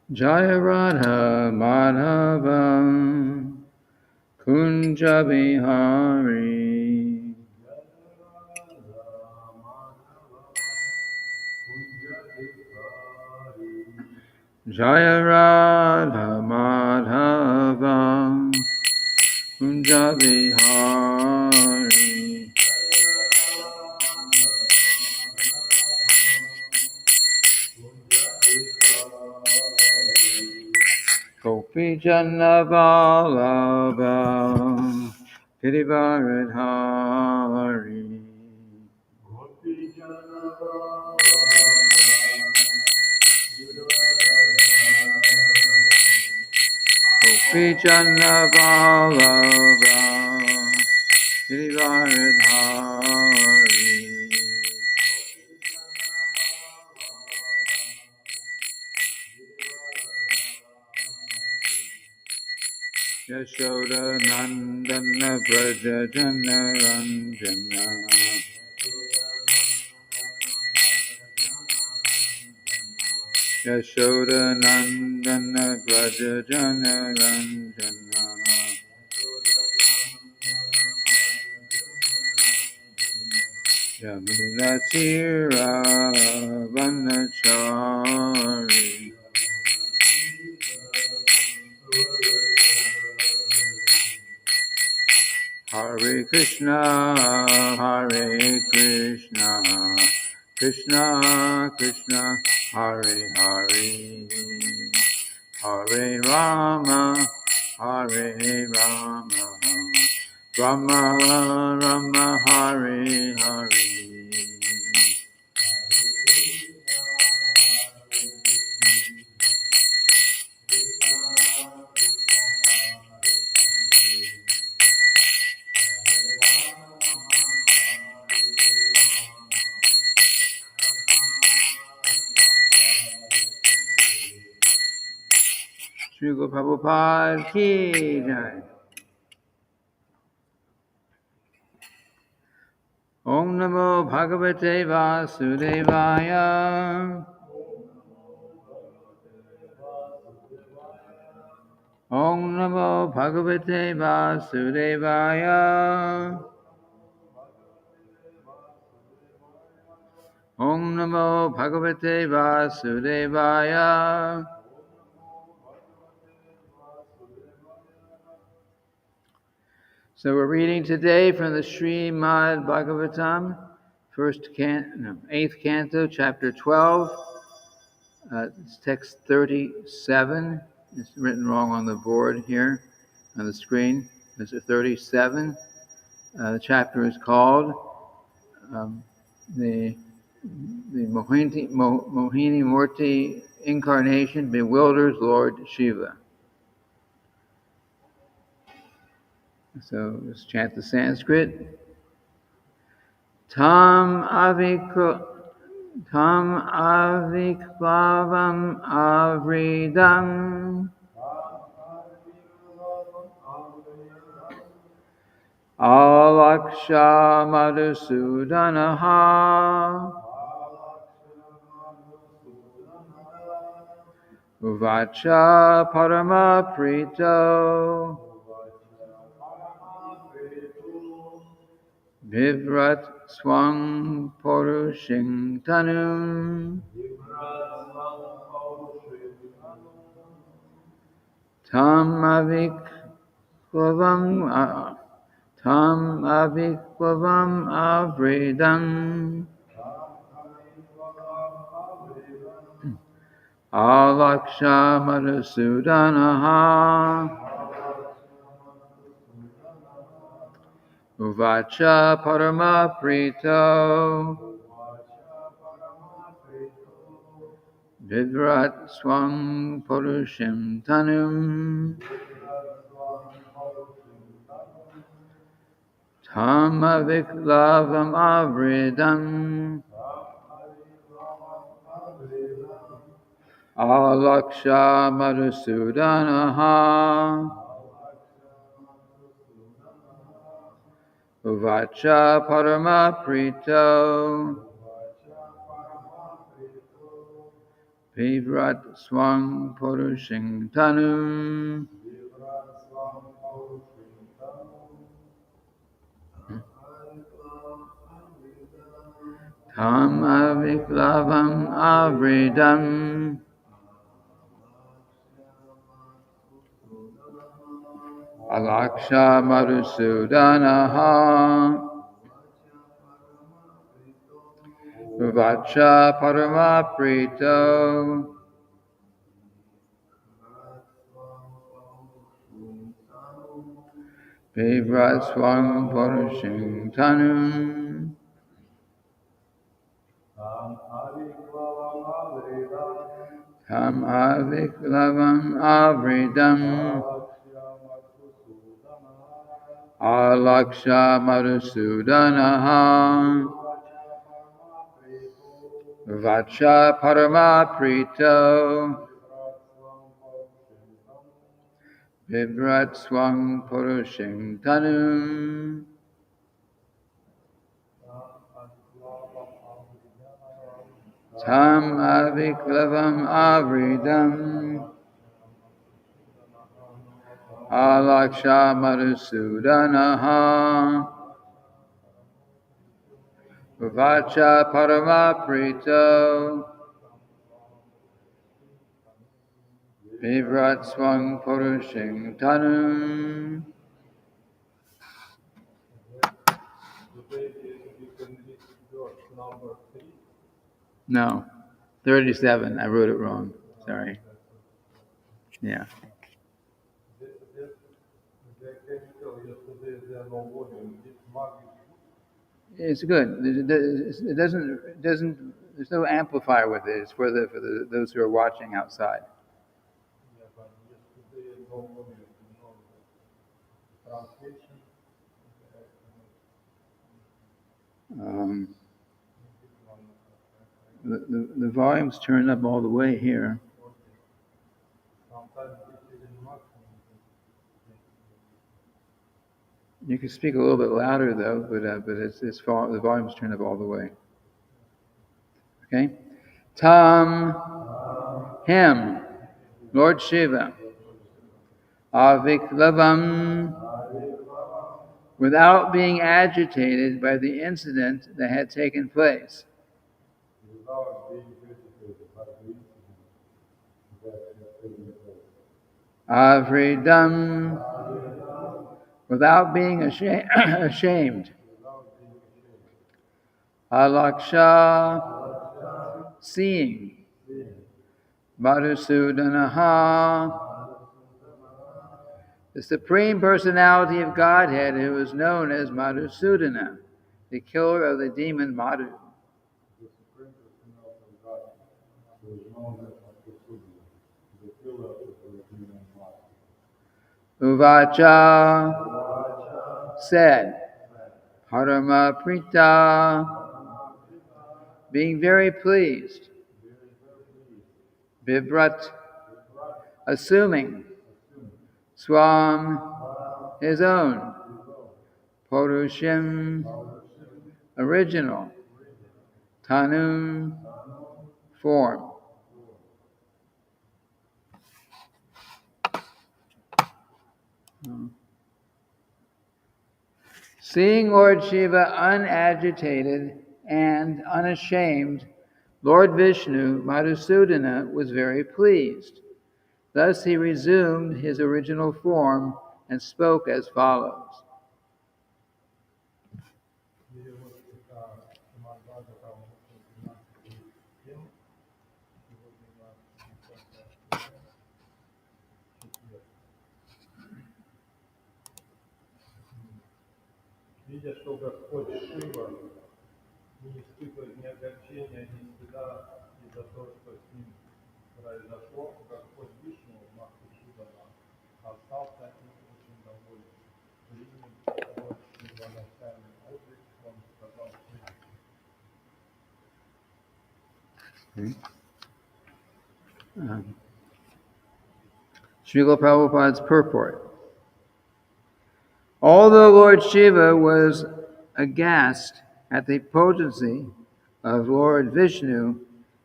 Jaya Radha Madhavam Kunja Bihari Jaya Radha Madhavam Kunja Bihari Gopi Jana Vallabha Girivaradhari Gopi Jana Vallabha Girivaradhari Yashoda Nandana Braja Jana Ranjana Yashoda Nandana Braja Jana Ranjana Yamuna Tira Vanachari Hare Krishna, Hare Krishna, Krishna Krishna, Hare Hare, Hare Rama, Hare Rama, Rama Rama, Hare Hare. Shri Guru Prabhupada ki jai. Om Namo Bhagavate Vasudevaya. Om Namo Bhagavate Vasudevaya. Om Namo Bhagavate Vasudevaya. So we're reading today from the Srimad-bhagavatam, eighth canto, chapter 12. It's text 37. It's written wrong on the board here on the screen. It's 37. The chapter is called the Mohini Murti Incarnation Bewilders Lord Siva. So let's chant the Sanskrit. Tam avikvavam avridam alaksha madhusudanaha uvacha parama prito Vivrat swang porushing tanum tam avikvavam avridam alaksha madhusudanaha uvacha parama prito Vidrat swang purushim tanum tam aviklavam avridam alaksha madhusudanaha uvacha parama prito Vibrat swang purushing tanum. Tam aviklavam avridam. Alaksha Madhusudanaha Vacha Parama Prito Vivrat Swam Purushing Tanum Tam Aviklavam Avridam Alaksha Madhusudanaha Vacha Parama Prito Vibrat Swang Purushing Tanum Tam Aviklavam Avridam Alaksha Madhusudanaha Vacha Parama Prito Vivrat Swang Purushing Tanum. No, 37. I wrote it wrong. Sorry. Yeah. It's good. It doesn't. There's no amplifier with it. It's for those who are watching outside. The volume's turned up all the way here. You can speak a little bit louder though, but the volume's turned up all the way. Okay, Tam, him, Lord Shiva, Aviklavam, without being agitated by the incident that had taken place. Avridam, without being ashamed. Alaksha, seeing. Madhusudanaha, the Supreme Personality of Godhead, who is known as Madhusudana, the killer of the demon Madhu. Uvacha, said, Parama Prita, being very pleased. Vibrat, assuming. Swam, his own. Purushim, original. Tanum, form. Seeing Lord Shiva unagitated and unashamed, Lord Vishnu, Madhusudana, was very pleased. Thus he resumed his original form and spoke as follows. Видя, что Господь Шива не испытывает ни огорчения, ни стыда из-за того, что с ним произошло, Господь Вишну, Махасудана, остался им очень доволен. Принял первоначальный облик, он сказал Srila Prabhupada's purport. Although Lord Shiva was aghast at the potency of Lord Vishnu,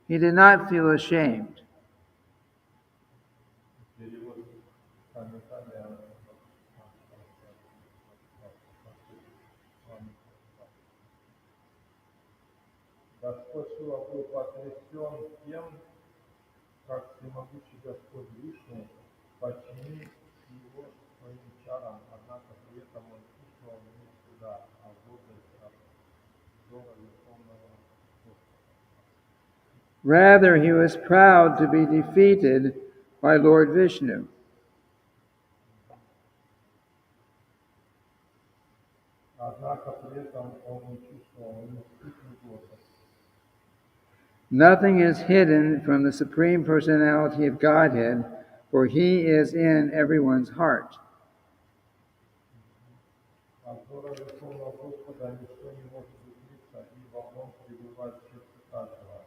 he did not feel ashamed. Господь Шива был потрясен тем, как всемогущий Господь Вишну подчинил его своим чарам, однако при этом он чувствовал не суда, а гордость от взора Верховного Господа. Rather, he was proud to be defeated by Lord Vishnu. Однако при этом он не чувствовал ни стыд, ни гордость. Nothing is hidden from the Supreme Personality of Godhead, for he is in everyone's heart. От взора Верховного Господа ничто не может укрыться, ибо он пребывает в сердце каждого.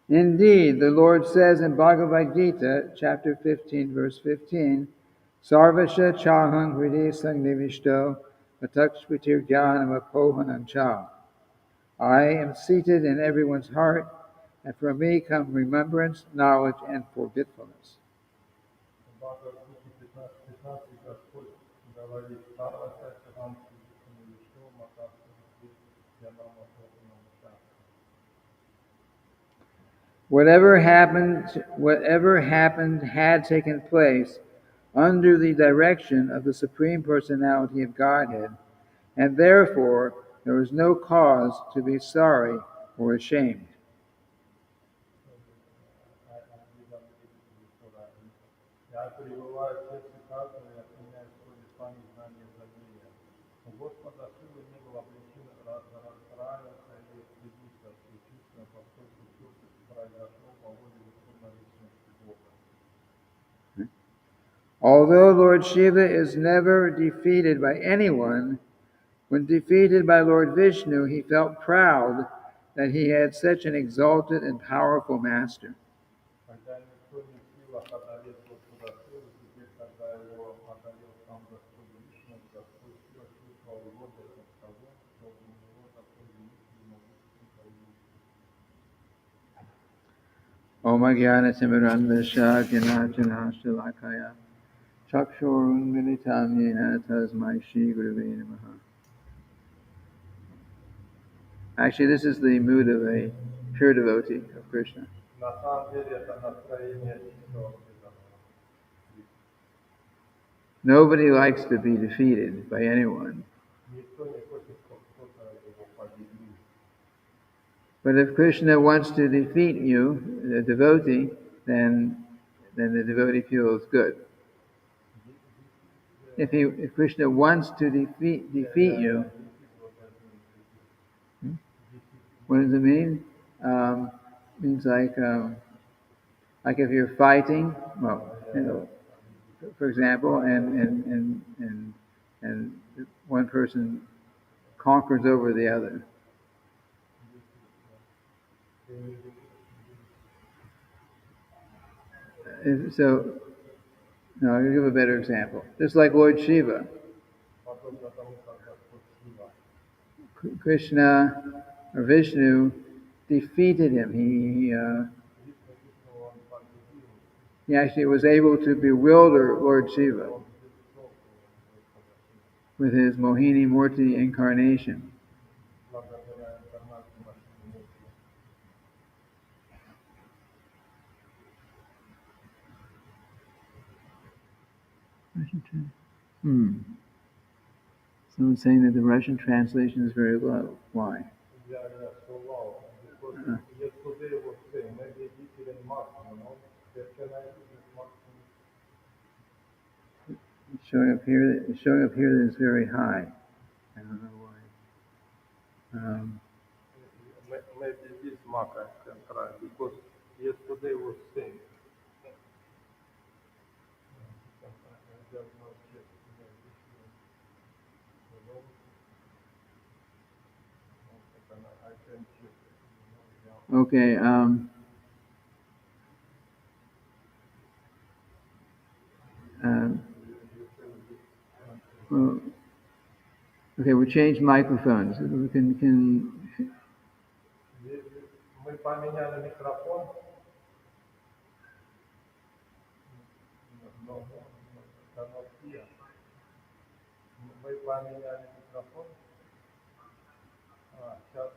Indeed, the Lord says in Bhagavad Gita, chapter 15, verse 15, Sarvasya chahang hridi sangnivishto atakshvitir jnanam apohanam cha. I am seated in everyone's heart, and from me come remembrance, knowledge, and forgetfulness. В Бхагавад-гите 15:15 Господь говорит: «Сарва сатчахам сиддханавишто матаствамати янама сотанам ча». Whatever happened had taken place under the direction of the Supreme Personality of Godhead, and therefore there is no cause to be sorry or ashamed. Я пребываю в сердце каждого и отменяю свой беспамять знания забвения. У Господа Шивы не было причин расстраиваться или стыдиться, исключительно поскольку все произошло по воле Верховной Личности Бога. Although Lord Shiva is never defeated by anyone, when defeated by Lord Vishnu, he felt proud that he had such an exalted and powerful master. Хотя никто не в силах одолеть Господа Шивы, теперь, когда его одолел сам Господь Вишну, Господь Шива чувствовал гордость от того, что у него такой великий и могущественный повелитель. Om Jnana Timirandasya Jnana Shalakaya Chakshurun Militam Yena Tasmai Shri Gurave Namaha. Actually, this is the mood of a pure devotee of Krishna. На самом деле это настроение чистого преданного. Nobody likes to be defeated by anyone. Никто не хочет, чтобы кто-то его победил. But if Krishna wants to defeat you, the devotee, then the devotee feels good. If Krishna wants to defeat you, what does it mean? Means like if you're fighting, well, for example, and one person conquers over the other. So, no, I'll give a better example. Just like Lord Shiva. Krishna or Vishnu defeated him. He actually was able to bewilder Lord Shiva with his Mohini Murti incarnation. Someone's saying that the Russian translation is very low. Why? It's showing up here that it's very high. I don't know why. Maybe this mark I can try because yesterday was same. Okay. Well, okay, we changed microphones. We can. Мы поменяли микрофон. Мы поменяли микрофон. Сейчас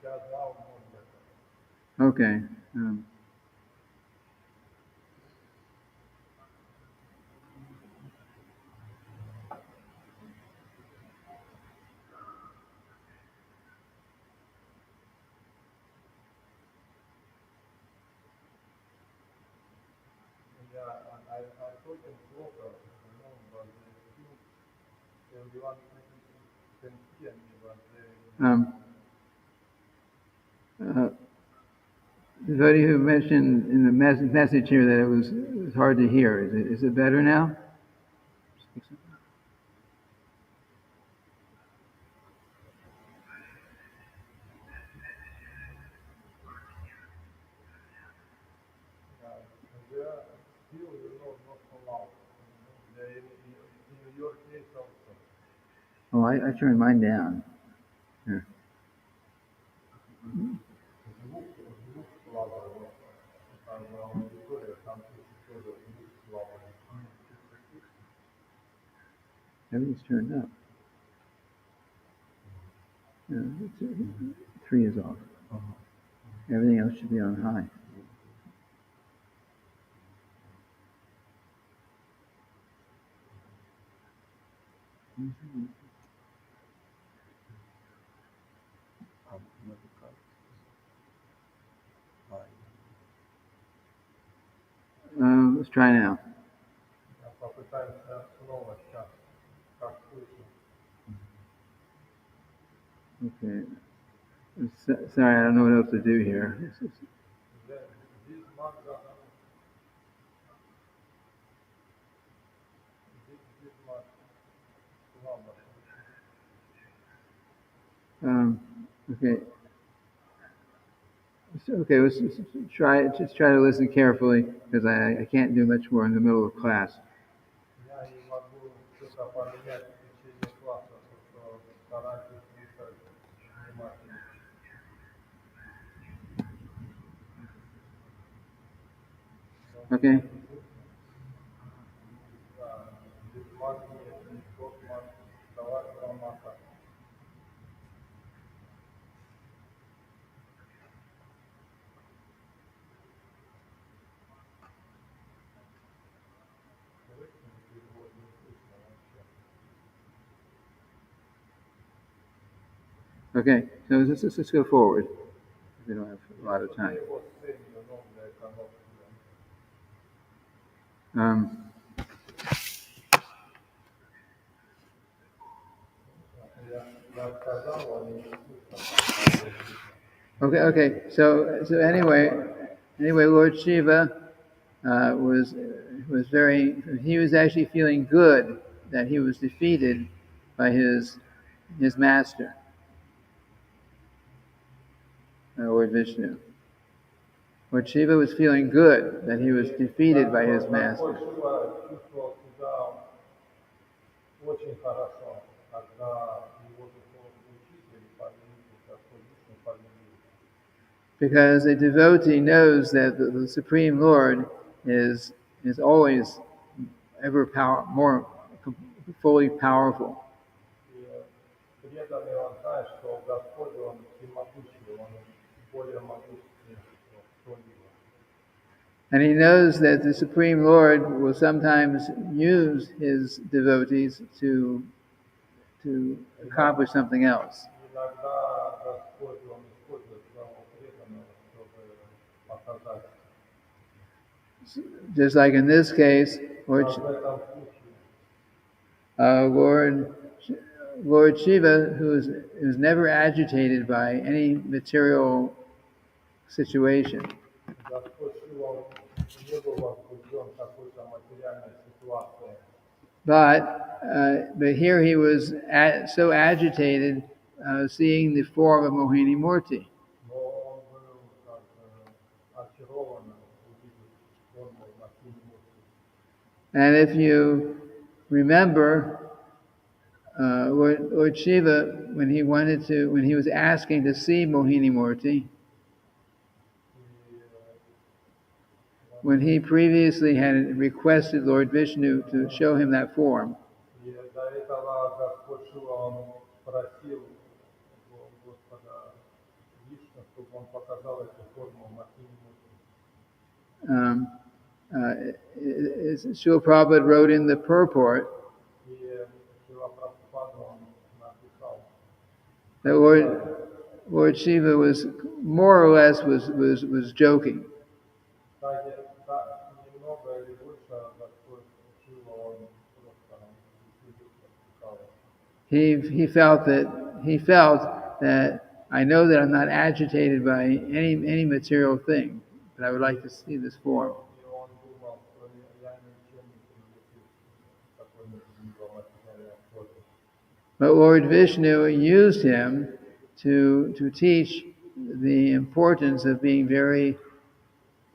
я знал много. Okay. I told him broker, but everyone can hear me, but Devotee who mentioned in the message here that it was hard to hear. Is it better now? they are still, not so loud. They, in your case also. Oh, I turned mine down. Here. Звук слабый. Аудитория, там тоже звук слабый. Everything's turned up. Yeah, 3 is off. Everything else should be on high. Let's try now. Попытаемся снова сейчас, как слышно. Okay. Sorry, I don't know what else to do here. Здесь манга, здесь слабо. Okay. Okay, let's just try to listen carefully because I can't do much more in the middle of class. Я не могу что-то поменять в течение класса, просто старайтесь слушать внимательно. Okay. Без магии, космос, давай мака. Okay, so let's go forward. We don't have a lot of time. Okay. So anyway, Lord Shiva was he was actually feeling good that he was defeated by his master, Lord Vishnu. Lord Shiva was feeling good that he was defeated by his master. Because a devotee knows that the Supreme Lord is always ever more fully powerful. And he knows that the Supreme Lord will sometimes use his devotees to accomplish something else. Just like in this case, Lord Shiva, who's never agitated by any material situation. But here he was so agitated seeing the form of Mohini Murti. And if you remember, Lord Shiva, when he was asking to see Mohini Murti, when he previously had requested Lord Vishnu to show him that form, чтобы он показал эту форму Mohini Murti. Srila Prabhupada wrote in the purport И Шрила Прабхупада он написал, that Lord Shiva was more or less was joking. немного или больше Господь Шива, он просто прикалывался. He felt that I know that I'm not agitated by any material thing, but I would like to see this form. И он думал, что я ничем не привлеку какой-нибудь материальной формы. But Lord Vishnu used him to teach the importance of being very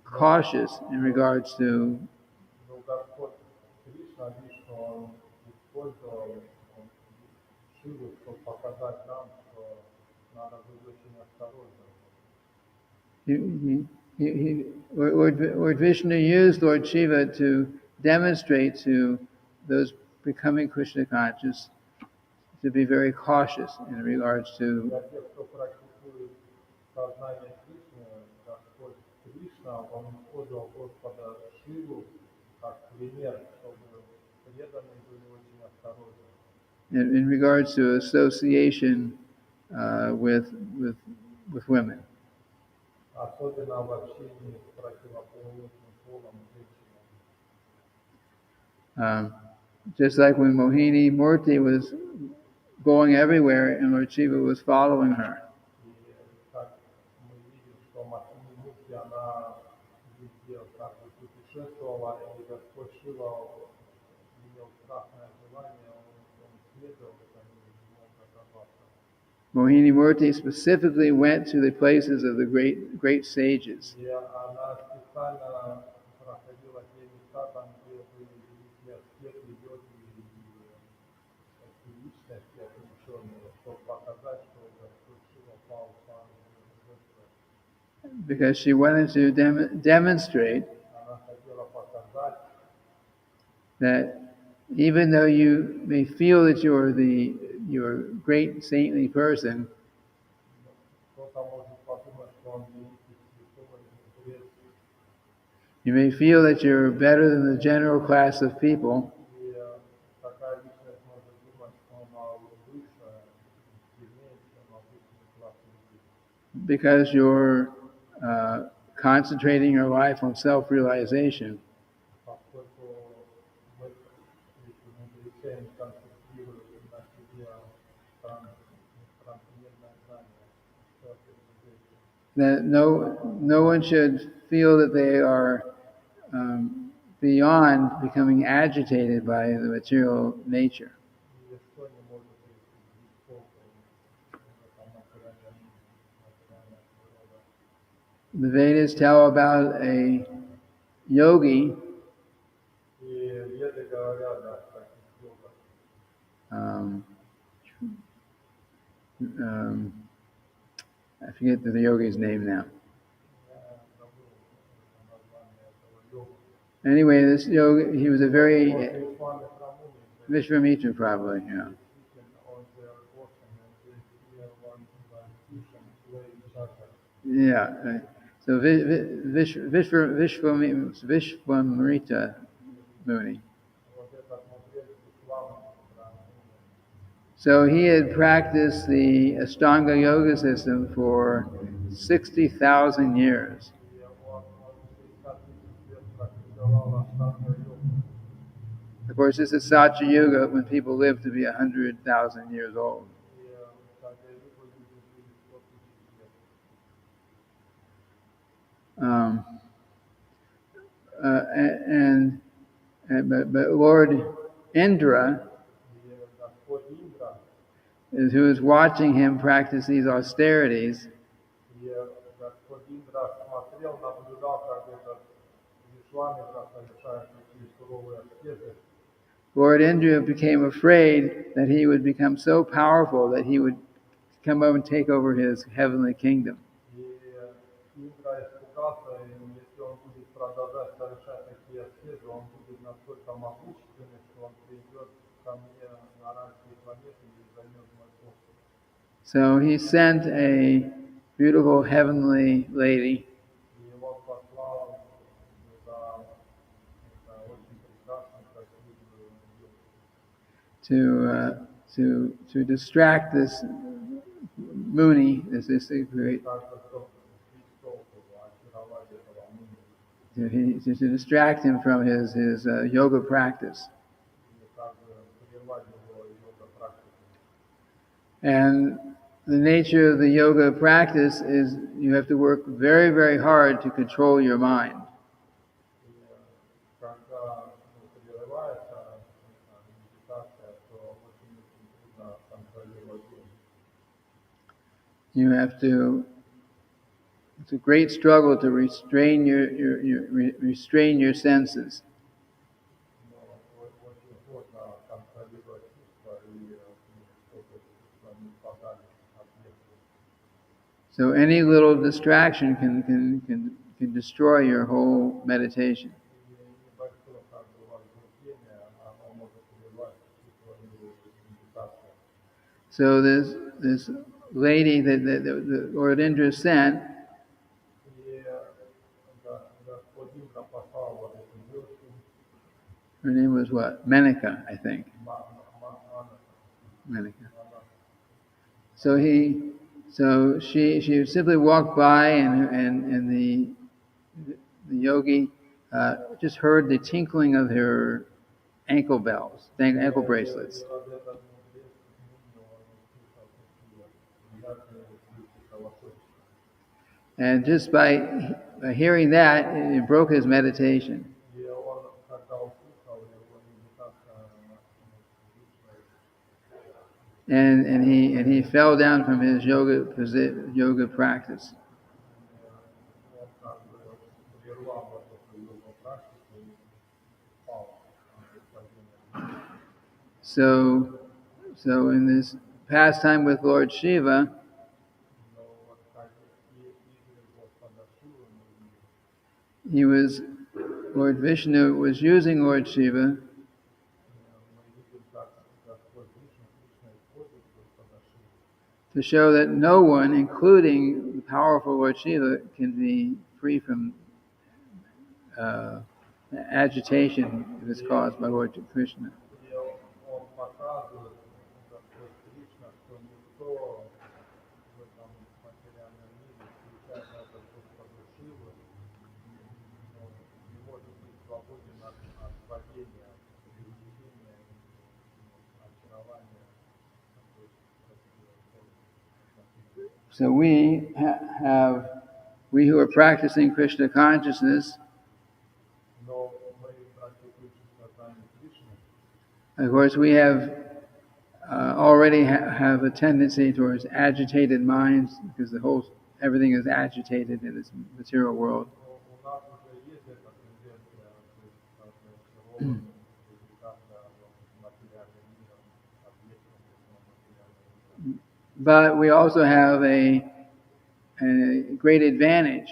cautious in regards to Но Господь Кришна, Вишну, он использовал Шиву, чтобы показать нам, что надо быть очень осторожным. Lord Vishnu used Lord Shiva to demonstrate to those becoming Krishna conscious to be very cautious in regards to Для тех, кто практикует сознание Кришны, Господь Кришна, он использовал Господа Шиву как пример, чтобы преданные были очень осторожны. in regards to association with women. Особенно в общении с противоположным полом женщинами. Just like when Mohini Murti was going everywhere and Lord Shiva was following her. И как мы видим, что Mohini Murti, она везде как бы путешествовала, и Господь Шива имел страстное желание, он следовал за ней, не мог оторваться. Mohini Murti specifically went to the places of the great sages. И она специально проходила те места, там, где были великие аскеты, йоги и личности отвлеченные, чтобы показать, что Господь Шива пал сам жертвой. Because she wanted to demonstrate Она хотела показать, that even though you may feel that you're a great saintly person, кто-то может подумать, что он великий святой и мудрец, you may feel that you're better than the general class of people, и такая личность может думать, что она выше, сильнее, чем обычный класс людей. because you're concentrating your life on self-realization. Поскольку мы, если мудрецами концентрируем на себе трансцендентное знание, That no one should feel that they are beyond becoming agitated by the material nature. ничто не может быть бесполезным, это материальная природа. The Vedas tell about a yogi И веды говорят о таких йогах. I forget the yogi's name now. Я забыл название этого йога. Anyway, this yogi, he was a very После Свами Прамуни, Vishwamitra probably, действительно, он же очень, one teaching way chakra. Yeah. So Vishwamrita Muni. Вот этот мудрец Свами Прамуни. So he had practiced the Ashtanga yoga system for 60,000 years. И он 60 тысяч лет практиковал аштанга-йогу. Of course, this is Satya Yuga when people live to be 100,000 years old. И аштанга-йогу люди жили 100 тысяч лет. But Lord Indra, И Господь Индра, who is watching him practice these austerities, и Господь Индра смотрел, наблюдал, как этот Вишвамитра совершает такие суровые аскезы. Lord Indra became afraid that he would become so powerful that he would come over and take over his heavenly kingdom. И Индра испугался, и если он будет продолжать совершать такие аскезы, он будет настолько могущественный, что он придет ко мне на ранние планеты и займет мой пост. So he sent beautiful heavenly lady И его послал за это очень прекрасную, красивую девушку. to distract this Muni, this great, Кажется, что Христос его очаровать этого мужа. to distract him from his yoga practice. И как бы прервать его йога-практику. And the nature of the yoga practice is you have to work very, very hard to control your mind. И когда прерывается медитация, то очень трудно контролировать ум. You have to. It's a great struggle to restrain restrain your senses. Но очень сложно контролировать чувства и чтобы чувства не впадали в объекты. So any little distraction can destroy your whole meditation. И небольшое как бы возбуждение, оно может прервать твою медитацию. So this lady that the Lord Indra sent, И Господь Индра послал вот эту девушку, her name was what? Menaka, I think. Menaka. So she simply walked by, and the yogi just heard the tinkling of her ankle bells, ankle bracelets. And just by hearing that, it broke his meditation. And he fell down from his yoga practice. So in this pastime with Lord Shiva, Lord Vishnu was using Lord Shiva to show that no one, including the powerful Lord Shiva, can be free from agitation that is caused by Lord Krishna. So we who are practicing Krishna consciousness, of course, we have already have a tendency towards agitated minds because everything is agitated in this material world. But we also have a great advantage.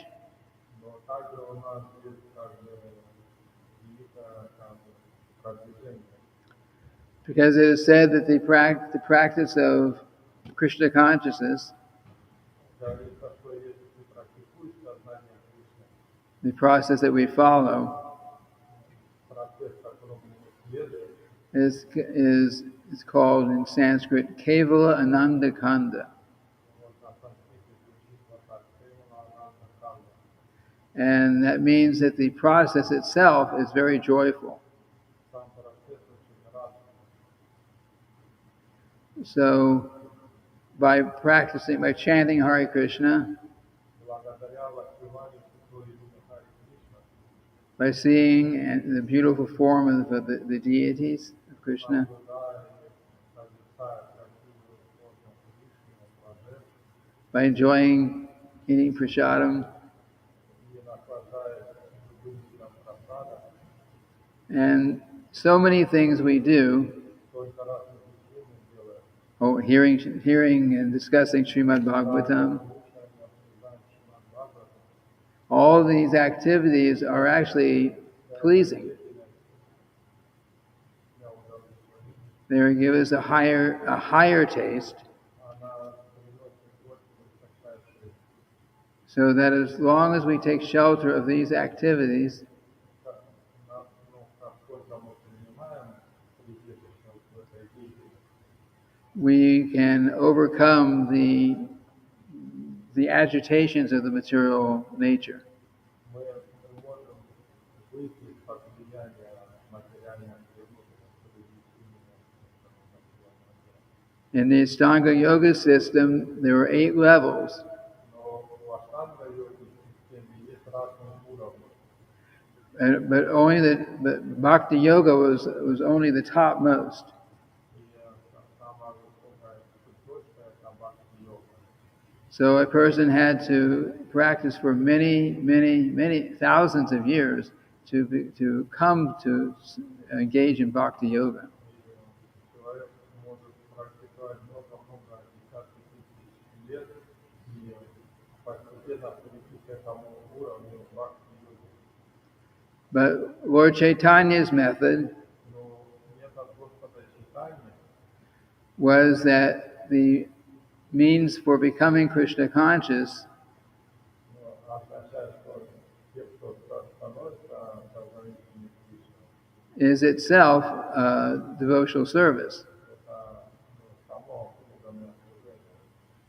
Because it is said that the practice of Krishna consciousness, the process that we follow, is called in Sanskrit Kevala Ananda Kanda. And that means that the process itself is very joyful. So by chanting Hare Krishna, by seeing the beautiful form of the deities of Krishna, by enjoying eating prasadam, and so many things we do, hearing and discussing Srimad-bhagavatam. All these activities are actually pleasing. They give us a higher taste. So that as long as we take shelter of these activities, насколько мы принимаем прибежище в этой деятельности, we can overcome the agitations of the material nature. мы можем выйти из-под влияния материальной природы. In the Ashtanga Yoga system, there are 8 levels. Но в аштанга-йоге системе есть разные уровни. But Bhakti Yoga was only the topmost. И самая высокая точка – это бхакти-йога. So a person had to practice for many thousands of years to come to engage in Bhakti Yoga. Человек может практиковать много-много десятков тысяч лет и постепенно прийти к этому уровню бхакти-йоги. But Lord Chaitanya's method Но метод Господа Чайтаньи was that the means for becoming Krishna conscious означает, что те, кто становится сознательными Кришной, is itself devotional service. это само преданное служение.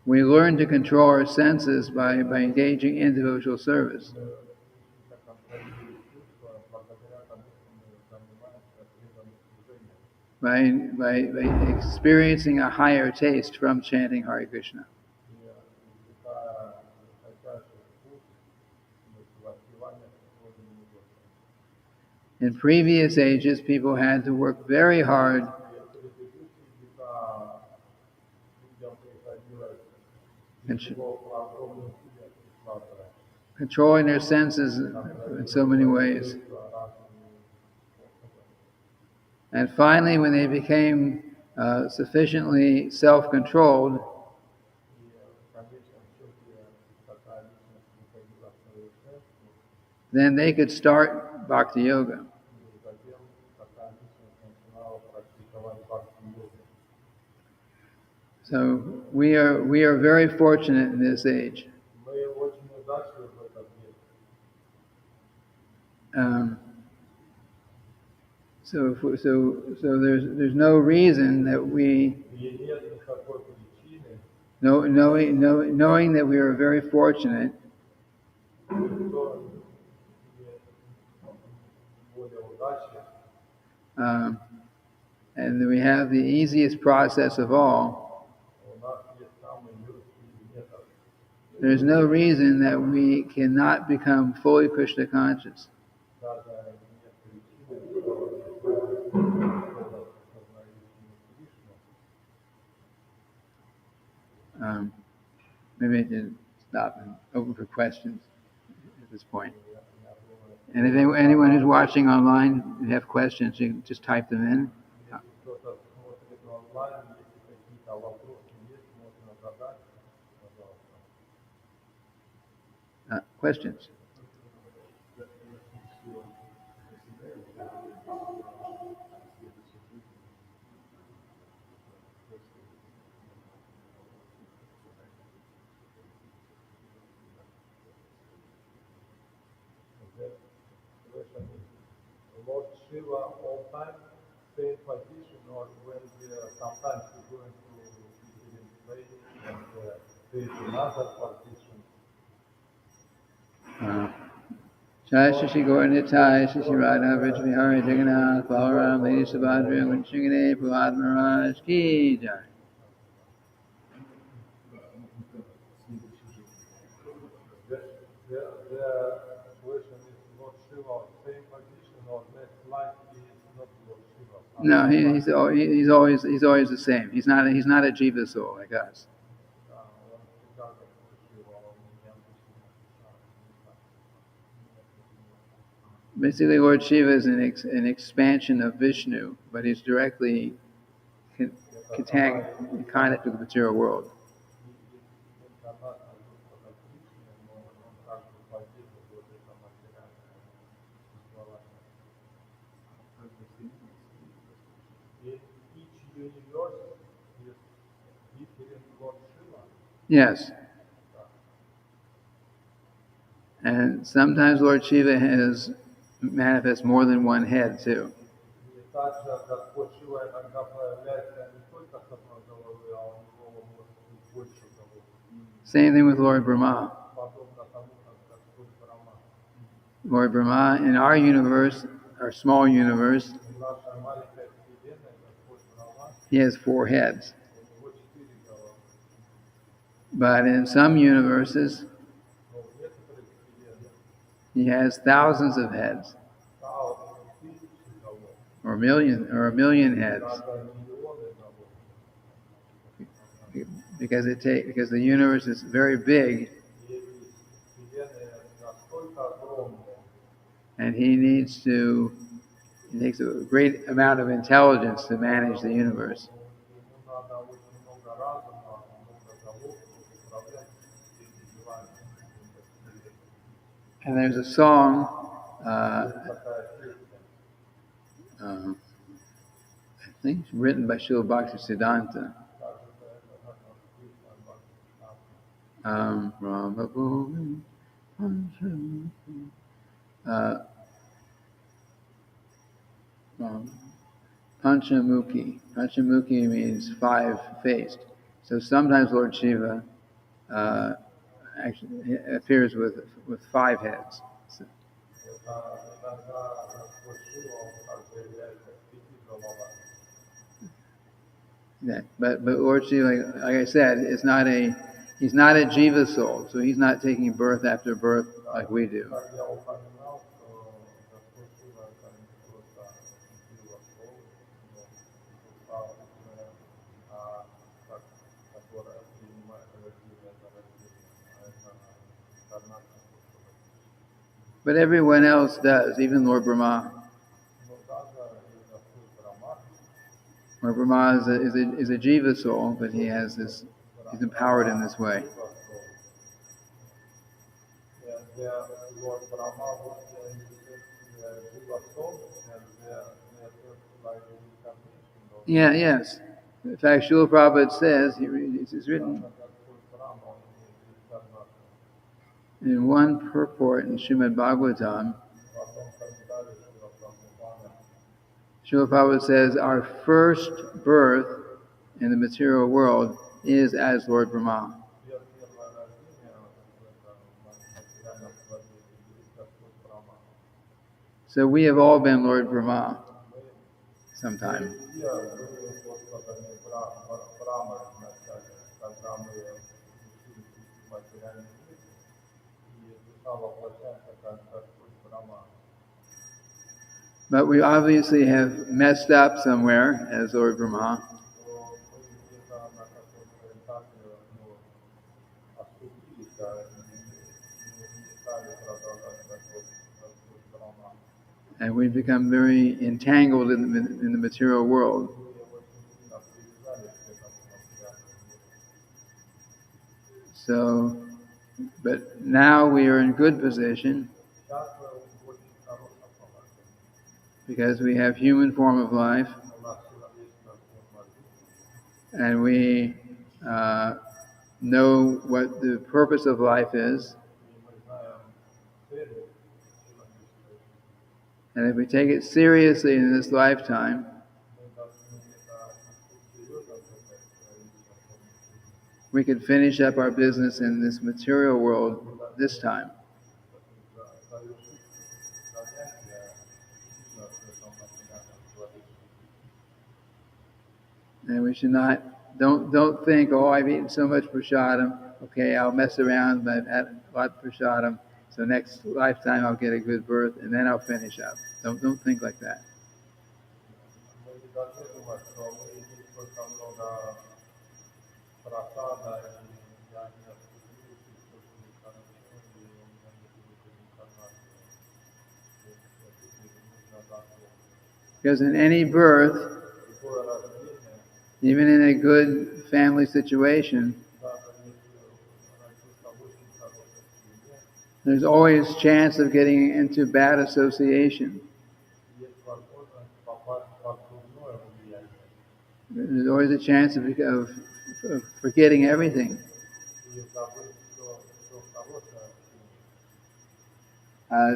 We learn to control our senses by engaging in devotional service. Мы учимся контролировать чувства благодаря тому, что мы занимаемся преданным служением. By experiencing a higher taste from chanting Hare Krishna. И высокая высочайший вкус воспевания Господа Господа. In previous ages, people had to work very hard controlling their senses in so many ways. And finally, when they became sufficiently self-controlled, then they could start Bhakti Yoga. So we are very fortunate in this age. So there's no reason that we, knowing that we are very fortunate, and that we have the easiest process of all, there's no reason that we cannot become fully Krishna conscious. Maybe I can stop and open for questions at this point. And if anyone who's watching online have questions, you can just type them in. Questions? Lord Shiva all time same position, or when sometimes you're going to different place and there is another position. Jai Shri Gauranitai, Shri Radha Vrij Vihari Jagannath, Balaram, Lady Subhadra, Vinchingane, Prahlad Maharaj Ki Jai. The question is Lord Shiva same position or next life is not Lord Shiva? No, he's always the same. He's not a jiva soul like us. Basically, Lord Shiva is an expansion of Vishnu, but he's directly in contact with the material world. Yes. And sometimes Lord Shiva has manifests more than one head too. И также Господь Шива иногда появляется не только с одной головы, а у него может быть больше голов. Same thing with Lord Brahma. Подобно тому, как Господь Брахма. Lord Brahma in our universe, our small universe, В нашей маленькой вселенной Господь Брахма, he has 4 heads. у него 4 головы. But in some universes, Но в некоторых вселенных he has thousands of heads, тысячи голов, or a million heads, даже миллионы голов. because the universe is very big, И эти вселенные настолько огромные, and it takes a great amount of intelligence to manage the universe. ему надо очень много разума, много голов, чтобы управлять этими делами. And there's a song, Есть такая песня, I think it's written by Srila Bhaktisiddhanta. кажется, это как песня Brahma Panchamukhi. Panchamukhi means 5-faced. So sometimes Lord Shiva actually appears with 5 heads. So, иногда Господь Шива, он также является с 5 головами. but Lord Shiva, like I said, he's not a jiva soul, so he's not taking birth after birth like we do. Как я упоминал, что Господь Шива это не просто Сила Сол, но душа уже, которая принимает рождение за рождением, а это инкарнация. But everyone else does, even Lord Brahma. Но даже и Господь Брахма, Lord Brahma is a jiva soul, but he's empowered in this way. где Lord Brahma was Jiva Soul, and they like Incarnation. Yeah, yes. In fact, Srila Prabhupada says, it's written in one purport in Srimad-bhagavatam, Srila Prabhupada says, our first birth in the material world is as Lord Brahma. So we have all been Lord Brahma sometime. But we obviously have messed up somewhere as Lord Brahma. And we've become very entangled in the material world. So, but now we are in good position because we have human form of life, and we know what the purpose of life is. And if we take it seriously in this lifetime, we can finish up our business in this material world this time. And we should don't think, oh, I've eaten so much prasadam, okay, I'll mess around, but I've had a lot of prasadam, so next lifetime I'll get a good birth, and then I'll finish up. Don't think like that. Because in any birth, even in a good family situation, there's always chance of getting into bad association. There's always a chance of forgetting everything.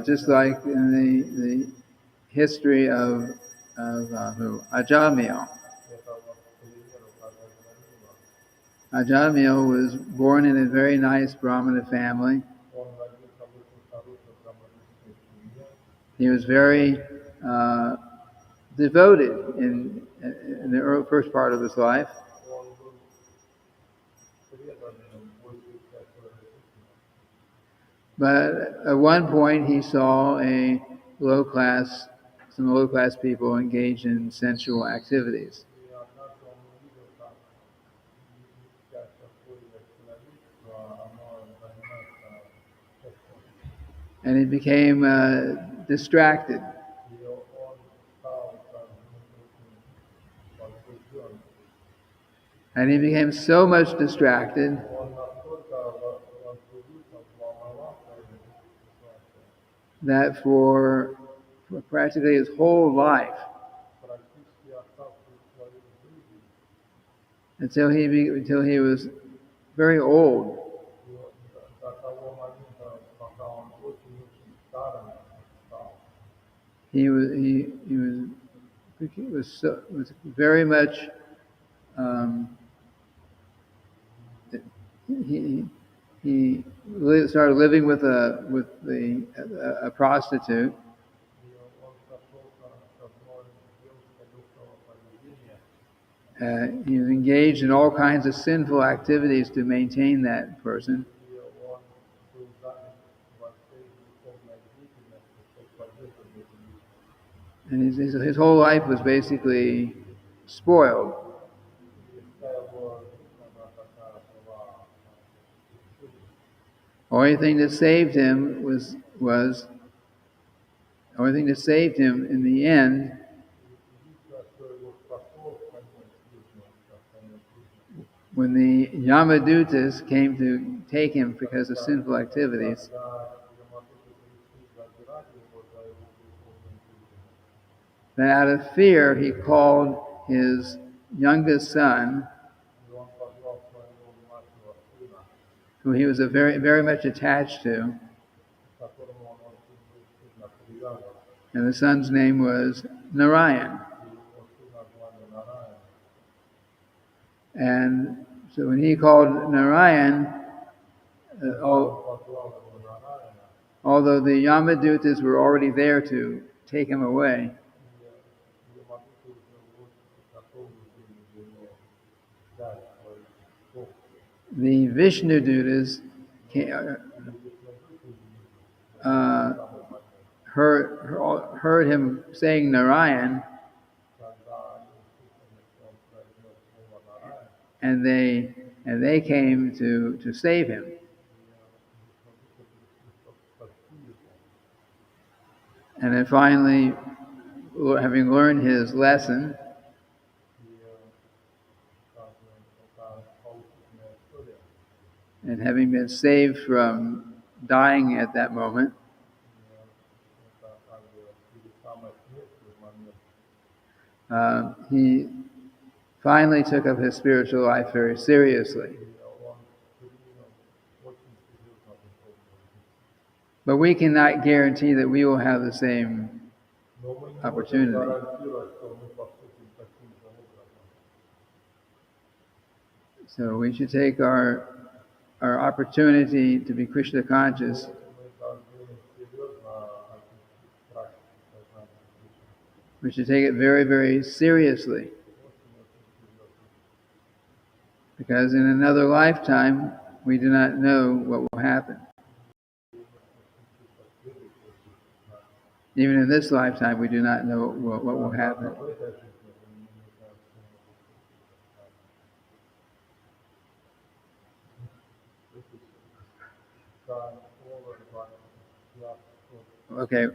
just like in the history of who? Ajamil. Это вот, к примеру, как я говорила, Ajamil was born in a very nice Brahmana family. он родился в очень хорошей браманической семье, He was very devoted in the first part of his life. он был преданным большей части своей жизни. But at one point, he saw some low class people engaged in sensual activities. И однажды он увидел, как часть такое человечества, оно занимается сексом. And he became distracted. И он стал как очень возбужден. And he became so much distracted Он настолько возбудился, волновался этой ситуацией, that for practically his whole life, практически оставшую свою жизнь, until he was very old, до того момента, пока он очень-очень старым стал, was very much he started living with a prostitute. и он сошелся с одной девушкой легкого поведения, He was engaged in all kinds of sinful activities to maintain that person. и он был занят во всей духовной деятельности, чтобы поддерживать эту личность. And his whole life was basically spoiled. И вся его жизнь, она такая была Only thing that saved him only thing that saved him in the end единственное, что его спасло в конец жизни, в конец жизни. when the Yamadutas came to take him because of sinful activities. Then out of fear, he called his youngest son, who he was very, very much attached to, and the son's name was Narayan. And so when he called Narayan, although the Yamadutas were already there to take him away, the Vishnu Dutas heard him saying Narayan, and they came to save him. And then finally, having learned his lesson, and having been saved from dying at that moment, he finally took up his spiritual life very seriously. But we cannot guarantee that we will have the same opportunity. So we should take our opportunity to be Krishna conscious we should take it very, very seriously. Because in another lifetime, we do not know what will happen. Even in this lifetime, we do not know what will happen. Okay.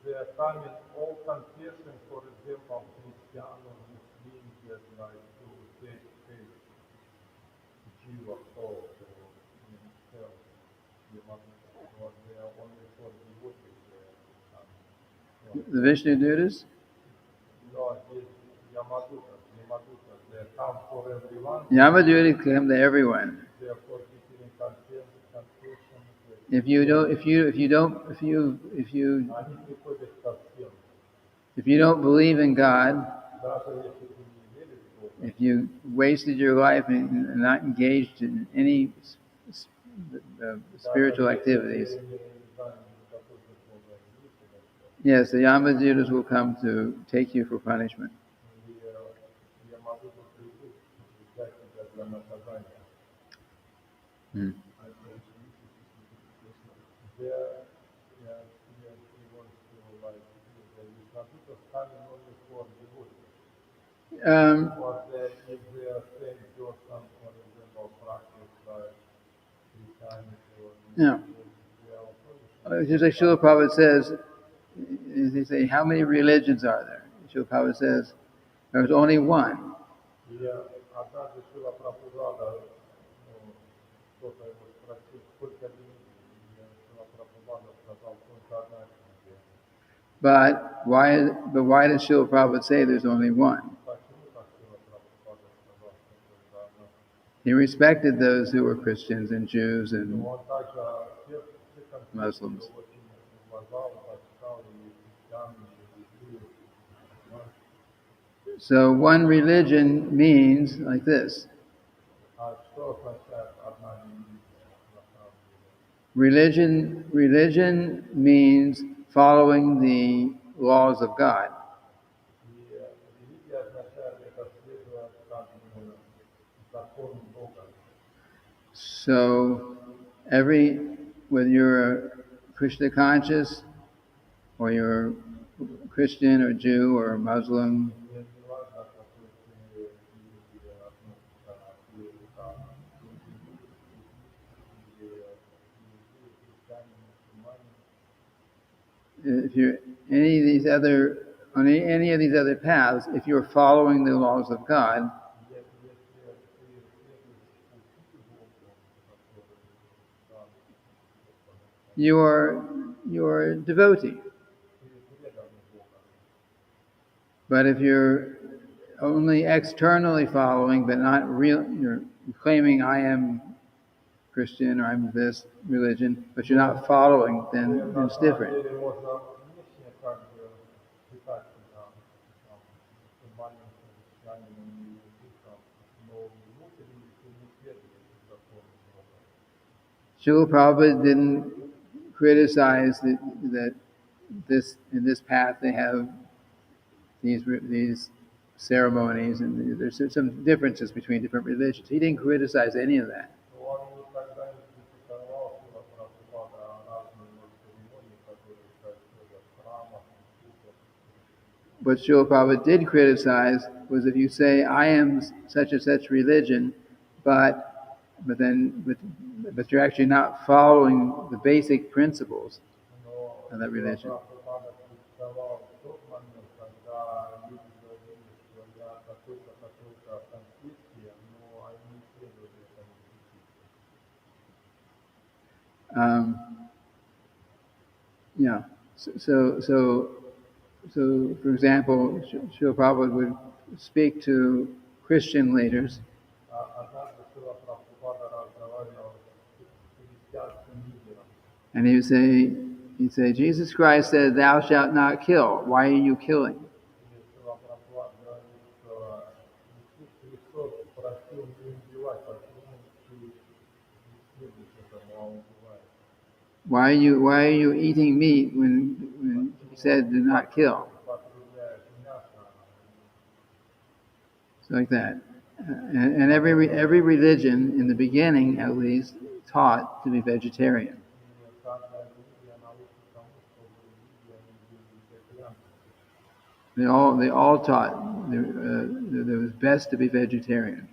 They are coming all confession, for example, Christian or Muslim, that like to take Siva soul. The Vishnu Dutas? No, есть Yamadutas. They come for everyone. Yamadutas come to everyone. They are for giving confession. If you Они приходят ко всем. if you don't believe in God, Даже если ты не веришь в Бога, if you wasted your life and not engaged in any spiritual activities, yes, the Yamadutas will come to take you for punishment. Hmm. Um, yeah. Just like Srila Prabhupada says, they say, how many religions are there? Srila Prabhupada says, there's only one. But why does Srila Prabhupada say there's only one? He respected those who were Christians and Jews and Muslims. So one religion means like this. Religion means following the laws of God. So whether you're Krishna conscious or you're Christian or Jew or Muslim, if you're on any of these other paths, if you're following the laws of God, you're a devotee. But if you're only externally following, but not real, you're claiming I am Christian or I'm this religion, but you're not following, then it's different. Srila Prabhupada didn't criticize that in this path they have these ceremonies and there's some differences between different religions. He didn't criticize any of that. What Srila Prabhupada did criticize was if you say, I am such and such religion, but you're actually not following the basic principles of that religion. Yeah. So, for example, Srila Prabhupada would speak to Christian leaders, and he'd say, Jesus Christ said, "Thou shalt not kill. Why are you killing?" Why are you eating meat when he said do not kill? It's like that. And every religion, in the beginning at least, taught to be vegetarian. They all taught that it was best to be vegetarian.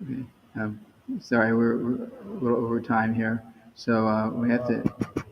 Okay. Sorry, we're a little over time here, so we have to